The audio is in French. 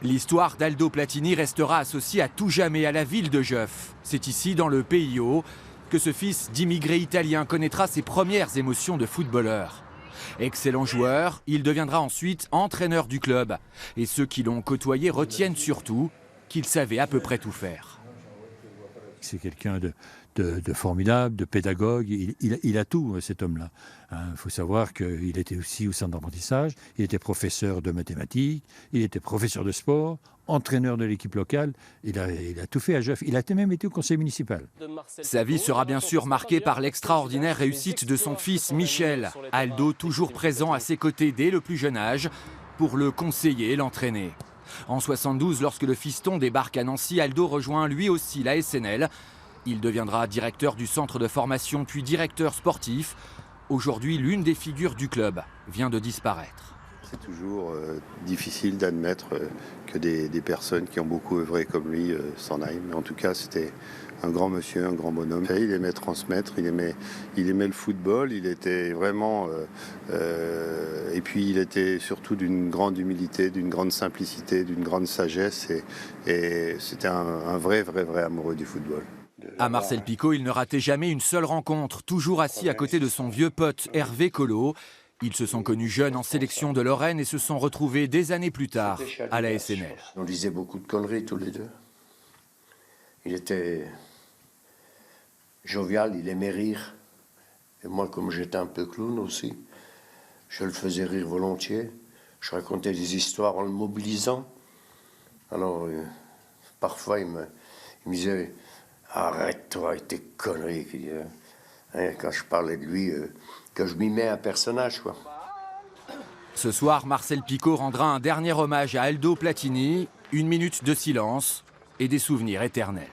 L'histoire d'Aldo Platini restera associée à tout jamais à la ville de Geoff. C'est ici, dans le PIO, que ce fils d'immigrés italiens connaîtra ses premières émotions de footballeur. Excellent joueur, il deviendra ensuite entraîneur du club. Et ceux qui l'ont côtoyé retiennent surtout qu'il savait à peu près tout faire. C'est quelqu'un de formidable, de pédagogue. Il a tout, cet homme-là. Il faut savoir qu'il était aussi au centre d'apprentissage, il était professeur de mathématiques, il était professeur de sport, entraîneur de l'équipe locale. Il a tout fait à Geoff. Il a même été au conseil municipal. Sa vie sera bien sûr marquée par l'extraordinaire réussite de son fils Michel. Aldo, toujours présent à ses côtés dès le plus jeune âge, pour le conseiller et l'entraîner. En 72, lorsque le fiston débarque à Nancy, Aldo rejoint lui aussi la SNL. Il deviendra directeur du centre de formation puis directeur sportif. Aujourd'hui, l'une des figures du club vient de disparaître. C'est toujours difficile d'admettre que des personnes qui ont beaucoup œuvré comme lui s'en aillent. Mais en tout cas, c'était un grand monsieur, un grand bonhomme. Il aimait transmettre, il aimait le football, il était vraiment... et puis il était surtout d'une grande humilité, d'une grande simplicité, d'une grande sagesse. Et c'était un vrai amoureux du football. À Marcel Picot, il ne ratait jamais une seule rencontre, toujours assis à côté de son vieux pote Hervé Collot. Ils se sont connus jeunes en sélection de Lorraine et se sont retrouvés des années plus tard à la SNL. On disait beaucoup de conneries tous les deux. Il était jovial, il aimait rire. Et moi, comme j'étais un peu clown aussi, je le faisais rire volontiers. Je racontais des histoires en le mobilisant. Alors, parfois, il me disait « Arrête-toi avec tes conneries ». Quand je parlais de lui, que je mimais un personnage, quoi. Ce soir, Marcel Picot rendra un dernier hommage à Aldo Platini, 1 minute de silence et des souvenirs éternels.